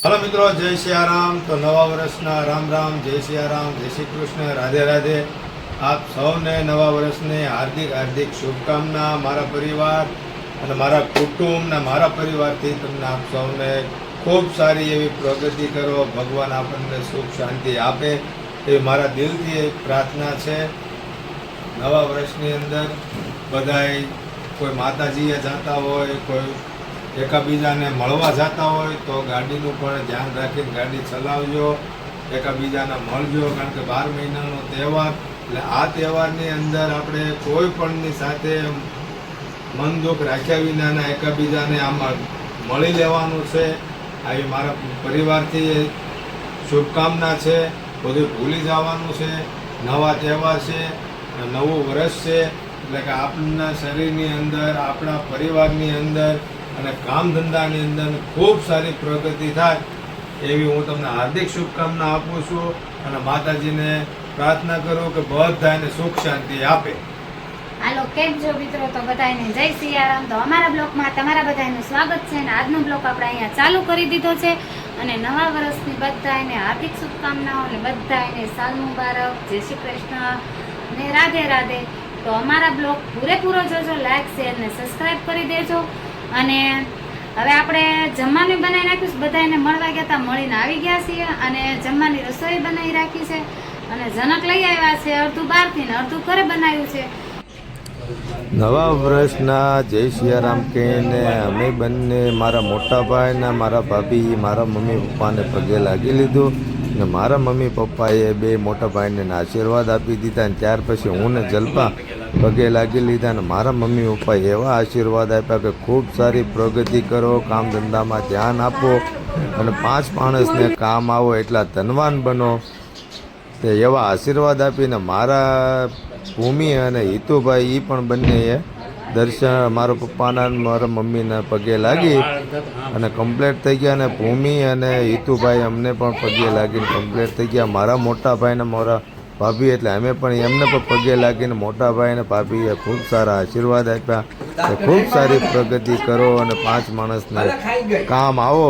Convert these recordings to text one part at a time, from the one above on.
Hello मित्रों, जय सियाराम। तो नवा वर्षना राम राम, जय सियाराम, जय श्री कृष्ण, राधे राधे। आप सौने नवा वर्षने हार्दिक हार्दिक शुभकामना। मारा परिवार અને મારા કુટુંબના મારા પરિવારથી તમને આપ સૌને ખૂબ સારી એવી પ્રગતિ કરો, ભગવાન આપણને સુખ શાંતિ આપે એ મારા દિલથી એક પ્રાર્થના છે। નવા વર્ષની અંદર બધાય કોઈ માતાજીએ જતા હોય, કોઈ એકાબીજાને મળવા જતા હોય તો ગાડીનું પણ ધ્યાન રાખીને ગાડી ચલાવજો, એકાબીજાને મળજો, કારણ કે 12 મહિનાનો તહેવાર એટલે આ તહેવારની અંદર આપણે કોઈ પણની સાથે મન દુઃખ રાખ્યા વિનાના એકાબીજાને આમાં મળી લેવાનું છે। આવી મારા પરિવારથી શુભકામના છે। બધું ભૂલી જવાનું છે। નવા તહેવાર છે, નવું વર્ષ છે, એટલે કે આપણા શરીરની અંદર, આપણા પરિવારની અંદર અને કામ ધંધાની અંદર ખૂબ સારી પ્રગતિ થાય એવી હું તમને હાર્દિક શુભકામના આપું છું અને માતાજીને પ્રાર્થના કરું કે બધાને સુખ શાંતિ આપે। હાલો, કેમ છો મિત્રો? તો બધાને જય સિયારામ। તો અમારા બ્લોગમાં તમારા બધાનું સ્વાગત છે અને આજનો બ્લોગ આપણે અહીંયા ચાલુ કરી દીધો છે અને નવા વર્ષની બધાને હાર્દિક શુભકામનાઓ અને બધાને સાલ મુબારક, જય શ્રી કૃષ્ણ અને રાધે રાધે। તો અમારા બ્લોગ પૂરેપૂરો જોજો, લાઈક શેર ને સબસ્ક્રાઈબ કરી દેજો। અને હવે આપણે જમવાનું બનાવી નાખ્યું છે, બધાને મળવા ગયા હતા, મળીને આવી ગયા છીએ અને જમવાની રસોઈ બનાવી રાખી છે અને જનક લઈ આવ્યા છે, અડધું બહારથી ને અડધું ઘરે બનાવ્યું છે। નવા વર્ષના જય સિયારામ કહીને અમે બંને મારા મોટા ભાઈના મારા ભાભી મારા મમ્મી પપ્પાને પગે લાગી લીધું ને મારા મમ્મી પપ્પાએ બે મોટા ભાઈને આશીર્વાદ આપી દીધા અને ત્યાર પછી હું ને જલપા પગે લાગી લીધા અને મારા મમ્મી પપ્પાએ એવા આશીર્વાદ આપ્યા કે ખૂબ સારી પ્રગતિ કરો, કામ ધંધામાં ધ્યાન આપો અને 5 માણસને કામ આવો એટલા ધનવાન બનો, તે એવા આશીર્વાદ આપીને મારા ભૂમિ અને હિતુભાઈ એ પણ બંનેએ દર્શન મારા પપ્પાના મારા મમ્મીના પગે લાગી અને કમ્પ્લીટ થઈ ગયા અને ભૂમિ અને હિતુભાઈ અમને પણ પગે લાગીને કમ્પ્લીટ થઈ ગયા। મારા મોટા ભાઈને મારા ભાભી એટલે અમે પણ એમને પણ પગે લાગીને મોટા ભાઈ અને ભાભીએ ખૂબ સારા આશીર્વાદ આપ્યા કે ખૂબ સારી પ્રગતિ કરો અને 5 માણસને કામ આવો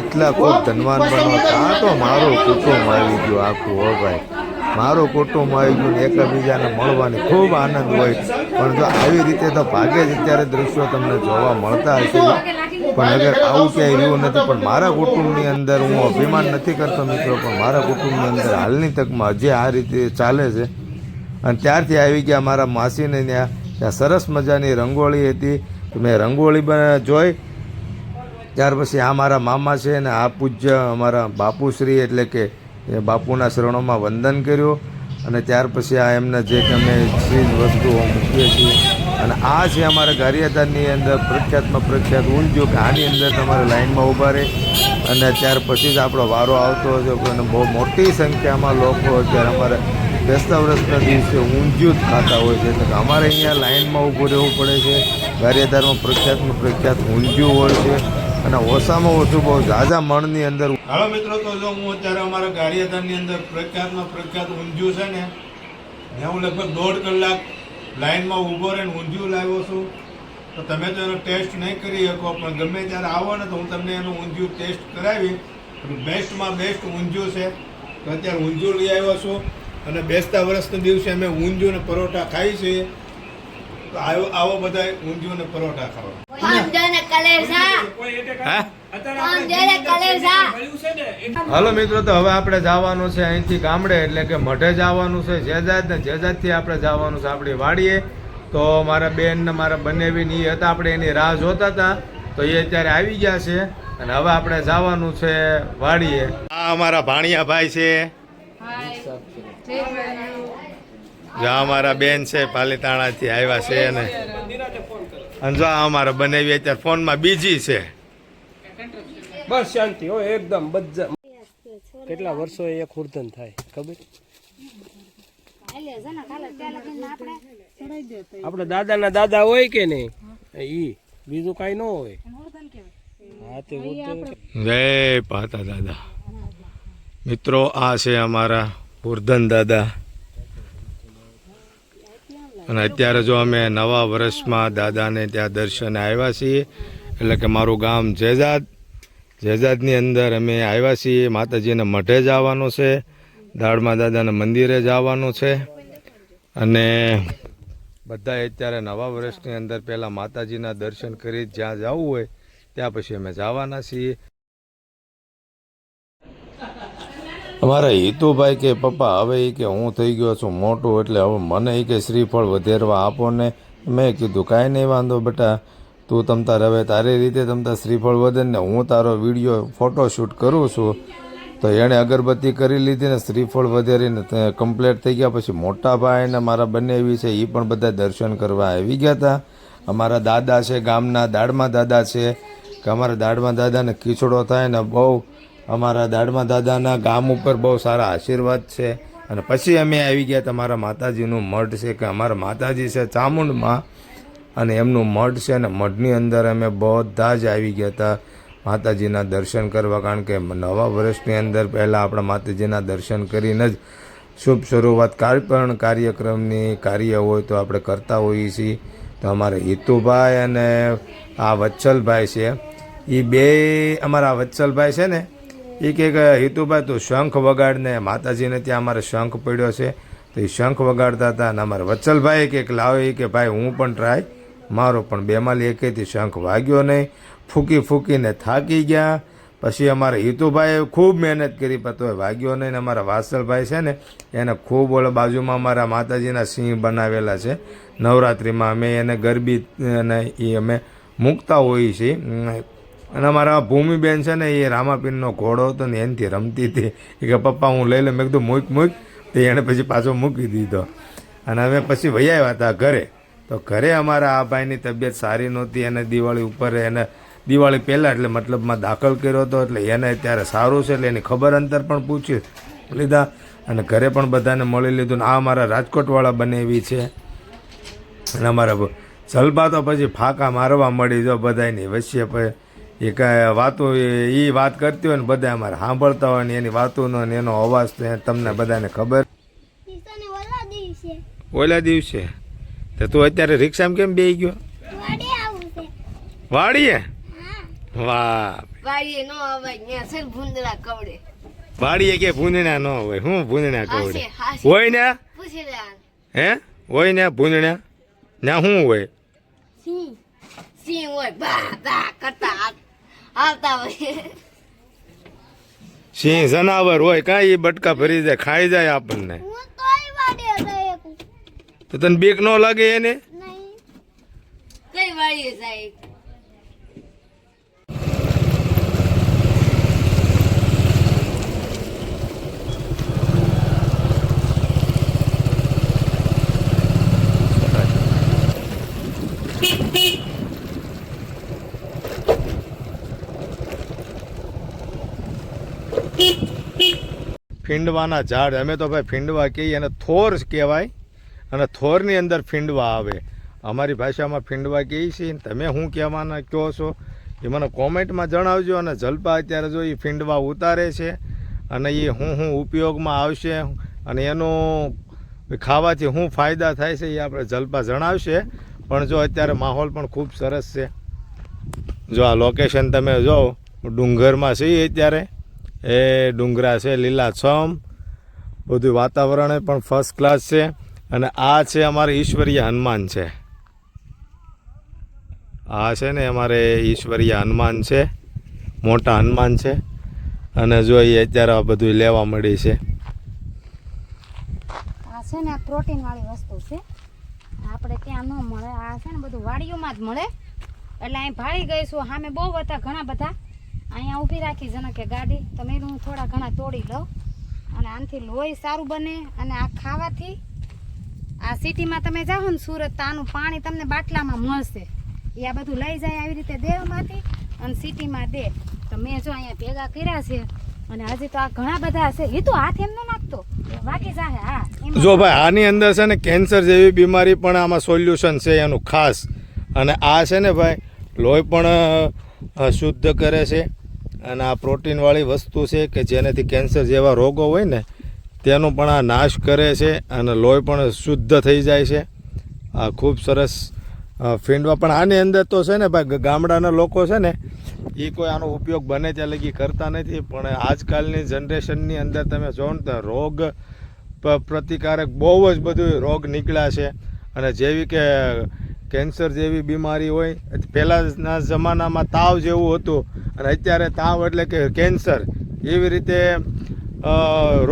એટલા ખૂબ ધનવાન બનો। આ તો મારું કુટુંબ આવી ગયું આખું, હો ભાઈ, મારું કુટુંબ આવી ગયું ને એકબીજાને મળવાની ખૂબ આનંદ હોય, પણ જો આવી રીતે તો ભાગે જ અત્યારે દ્રશ્યો તમને જોવા મળતા હશે, પણ અગર આવું ક્યાંય રહ્યું નથી। પણ મારા કુટુંબની અંદર હું અભિમાન નથી કરતો મિત્રો, પણ મારા કુટુંબની અંદર હાલની તકમાં હજી આ રીતે ચાલે છે અને ત્યારથી આવી ગયા મારા માસીને ત્યાં સરસ મજાની રંગોળી હતી, તો મેં રંગોળી જોઈ ત્યાર પછી આ મારા મામા છે ને આ પૂજ્ય અમારા બાપુશ્રી એટલે કે એ બાપુના શરણોમાં વંદન કર્યું અને ત્યાર પછી આ એમના જે કે અમે ચીજ વસ્તુઓ મૂકીએ છીએ અને આ છે અમારા ગારિયાધારની અંદર પ્રખ્યાત ઊંધિયું કે આની અંદર તમારે લાઈનમાં ઊભા રહે અને ત્યાર પછી જ આપણો વારો આવતો હોય છે અને બહુ મોટી સંખ્યામાં લોકો અત્યારે અમારે બેસતા વર્ષના દિવસે ઊંધિયું જ ખાતા હોય છે, એટલે કે અમારે અહીંયા લાઈનમાં ઊભું રહેવું પડે છે। ગારિયાધારમાં પ્રખ્યાત ઊંધિયું હોય છે અને ઓછામાં ઓછું બહુ ઝાઝા મણની અંદર। હાલો મિત્રો, તો જો હું અત્યારે અમારા ગારિયાધારની અંદર પ્રખ્યાત ઊંધિયું છે ને હું લગભગ 1.5 કલાક લાઈનમાં ઊભો રહીને ઊંધિયું લાવ્યો છું। તો તમે તો એનો ટેસ્ટ નહીં કરી શકો, પણ ગમે ત્યારે આવો ને તો હું તમને એનું ઊંધિયું ટેસ્ટ કરાવી। બેસ્ટમાં બેસ્ટ ઊંધિયું છે, તો અત્યારે ઊંધિયું લઈ આવ્યો છું અને બેસતા વર્ષના દિવસે અમે ઊંધિયું ને પરોઠા ખાઈએ છીએ, તો આવો બધા ઊંધિયું ને પરોઠા ખાવા। હાલો મિત્રો, તો હવે આપણે જવાનું છે અહીંથી ગામડે એટલે કે મઢે જવાનું છે જેજાદ ને જેજાદથી આપણે જવાનું છે આપણી વાડીએ। તો મારા બેન ને મારા બંને એ હતા, આપણે એની રાહ જોતા હતા, તો એ અત્યારે આવી ગયા છે અને હવે આપણે જવાનું છે વાડીએ। આ અમારા ભાણિયા ભાઈ છે, જો અમારા બેન છે પાલીતાણાથી આવ્યા છે અને જો અમારા બનેવી અત્યારે ફોનમાં બીજી છે। બસ શાંતિ હોય એકદમ બધા કેટલા વર્ષો એ ખુરદન થાય ખબર? આપણે દાદાના દાદા હોય કે નહીં, ઈ બીજું કઈ ન હોય। હા, તે જય પાતા દાદા। મિત્રો, આ છે અમારા ઉર્ધન દાદા અને અત્યારે જો અમે નવા વર્ષમાં દાદાને ત્યાં દર્શને આવ્યા છીએ, એટલે કે મારું ગામ જેજાદ જેજાદની અંદર અમે આવ્યા છીએ. માતાજીના મઢે જવાનું છે, દાડમા દાદાના મંદિરે જવાનું છે અને બધા અત્યારે નવા વર્ષની અંદર પહેલાં માતાજીના દર્શન કરી જ્યાં જવું હોય ત્યાં પછી અમે જવાના છીએ. અમારા હિતુભાઈ કે પપ્પા હવે એ કે હું થઈ ગયો છું મોટું એટલે હવે મને એ કે શ્રીફળ વધેરવા આપો ને. મેં કીધું કાંઈ નહીં વાંધો બેટા, તું તમતાર હવે તારી રીતે તમતાર શ્રીફળ વધે ને હું તારો વિડીયો ફોટોશૂટ કરું છું. તો એણે અગરબત્તી કરી લીધી ને શ્રીફળ વધેરીને કમ્પ્લીટ થઈ ગયા. પછી મોટા ભાઈ ને મારા બંને એવી છે એ પણ બધા દર્શન કરવા આવી ગયા હતા. અમારા દાદા છે ગામના, દાડમા દાદા છે કે અમારા દાડમા દાદાને ખીચડો થાય ને બહુ અમારા દાડમા દાદાના ગામ ઉપર બહુ સારા આશીર્વાદ છે. અને પછી અમે આવી ગયા તમારા માતાજીનું મઢ છે કે અમારા માતાજી છે ચામુંડમાં અને એમનું મઢ છે અને મઢની અંદર અમે બધા જ આવી ગયા હતા માતાજીના દર્શન કરવા. કારણ કે નવા વર્ષની અંદર પહેલાં આપણા માતાજીના દર્શન કરીને જ શુભ શરૂઆત કાંઈ પણ કાર્યક્રમની કાર્ય હોય તો આપણે કરતા હોઈએ છીએ. તો અમારે હિતુભાઈ અને આ વત્સલભાઈ છે એ બે અમારા વત્સલભાઈ છે ને એ કે હિતુભાઈ તું શંખ વગાડને, માતાજીને ત્યાં અમારે શંખ પડ્યો છે તો એ શંખ વગાડતા હતા. અને અમારા વત્સલભાઈ કે લાવો એ કે ભાઈ હું પણ ટ્રાય મારો, પણ બેમાંથી એકેથી શંખ વાગ્યો નહીં, ફૂંકી ફૂંકીને થાકી ગયા. પછી અમારા હિતુભાઈએ ખૂબ મહેનત કરી પણ તોય વાગ્યો નહીં. ને અમારા વાસલભાઈ છે ને એને ખૂબ ઓલા બાજુમાં અમારા માતાજીના સિંહ બનાવેલા છે નવરાત્રિમાં અમે એને ગરબી અને એ અમે મૂકતા હોઈએ છીએ. અને અમારા ભૂમિબેન છે ને એ રામાપીરનો ઘોડો હતો ને એનાથી રમતી હતી. એ કે પપ્પા હું લઈ લે, મેં કીધું મૂક તો એણે પછી પાછો મૂકી દીધો. અને અમે પછી વહી આવ્યા હતા ઘરે. તો ઘરે અમારા આ ભાઈની તબિયત સારી નહોતી અને દિવાળી ઉપર એને દિવાળી પહેલાં એટલે મતલબમાં દાખલ કર્યો હતો એટલે એને અત્યારે સારું છે એટલે એની ખબર અંતર પણ પૂછી લીધા અને ઘરે પણ બધાને મળી લીધું. ને આ અમારા રાજકોટવાળા બનેવી છે અને અમારા જલબા તો પછી ફાંકા મારવા મળી જો બધાની વચ્ચે એ કાંઈ વાતો એ વાત કરતી હોય ને બધા અમારે સાંભળતા હોય ને એની વાતોનો ને એનો અવાજ તો તમને બધાને ખબર. ઓલા દિવસે તો તું અત્યારે રિક્ષામાં કેમ બેસી ગયો? વાડીએ? વાહ, વાડીએ કે ભૂંદણા ન હોય? હું ભૂંદણા કવડે હોય ને? હે હોય ને ભૂંદણા ના શું હોય? સિંહ જનાવર હોય કાંઈ બટકા ભરી જાય ખાઈ જાય આપણને. તો તને બીક ન લાગે એને? ફીંડવાના ઝાડ, અમે તો ભાઈ ફીંડવા કહીએ અને થોર કહેવાય અને થોરની અંદર ફીંડવા આવે. અમારી ભાષામાં ફીંડવા કહીએ છીએ. તમે શું કહેવાના કહો છો એ મને કોમેન્ટમાં જણાવજો. અને જલપા અત્યારે જો એ ફીંડવા ઉતારે છે અને એ શું ઉપયોગમાં આવશે અને એનું ખાવાથી શું ફાયદા થાય છે એ આપણે જલપા જણાવશે. પણ જો અત્યારે માહોલ પણ ખૂબ સરસ છે. જો આ લોકેશન તમે જો ડુંગરમાં છીએ અત્યારે, એ ડુંગરા છે લીલાછમ, બધું વાતાવરણ પણ ફર્સ્ટ ક્લાસ છે. અને આ છે અમારે ઈશ્વરીય હનુમાન છે. આ છે ને અમારે ઈશ્વરીય હનુમાન છે, મોટા હનુમાન છે. અને જો એ અત્યારે આ બધું લેવા મળી છે. આ છે ને પ્રોટીન વાળી વસ્તુ છે, આપણે ત્યાં ન મળે. આ છે ને બધું વાડીઓમાં જ મળે. એટલે અહીં ભાળી ગઈશું. સામે બહુ હતા ઘણા બધા. અહીંયા ઊભી રાખી જને કે ગાડી તો મેં હું થોડા ઘણા તોડી લઉં. અને આનાથી લોહી સારું બને. અને આ ખાવાથી આ સિટીમાં તમે જાઓ ને સુરત તો આનું પાણી તમને બાટલામાં મળશે. એ આ બધું લઈ જાય આવી રીતે દેહમાંથી અને સિટીમાં દે. તો મેં જો અહીંયા ભેગા કર્યા છે અને હજી તો આ ઘણા બધા છે. એ તો હાથ એમ ન નાખતો વાગી જાય. હા જો ભાઈ આની અંદર છે ને કેન્સર જેવી બીમારી પણ આમાં સોલ્યુશન છે એનું ખાસ. અને આ છે ને ભાઈ લોહી પણ શુદ્ધ કરે છે. અને આ પ્રોટીનવાળી વસ્તુ છે કે જેનાથી કેન્સર જેવા રોગો હોય ને તેનો પણ આ નાશ કરે છે અને લોહી પણ શુદ્ધ થઈ જાય છે. આ ખૂબ સરસ ફીંડવા. પણ આની અંદર તો છે ને ભાઈ ગામડાના લોકો છે ને એ કોઈ આનો ઉપયોગ બને ત્યાં લગી કરતા નથી. પણ આજકાલની જનરેશનની અંદર તમે જો ને તો રોગ પ્રતિકારક બહુ જ બધું રોગ નીકળ્યા છે. અને જેવી કે કેન્સર જેવી બીમારી હોય, પહેલાંના જમાનામાં તાવ જેવું હતું અને અત્યારે તાવ એટલે કે કેન્સર, એવી રીતે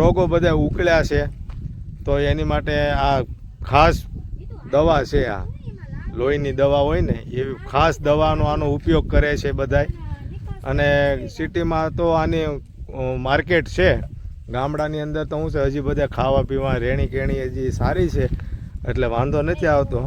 રોગો બધા ઉકળ્યા છે. તો એની માટે આ ખાસ દવા છે, આ લોહીની દવા હોય ને એવી ખાસ દવાનો આનો ઉપયોગ કરે છે બધાય. અને સિટીમાં તો આની માર્કેટ છે, ગામડાની અંદર તો શું છે હજી બધા ખાવા પીવા રહેણી કેણી હજી સારી છે, એટલે વાંધો નથી આવતો.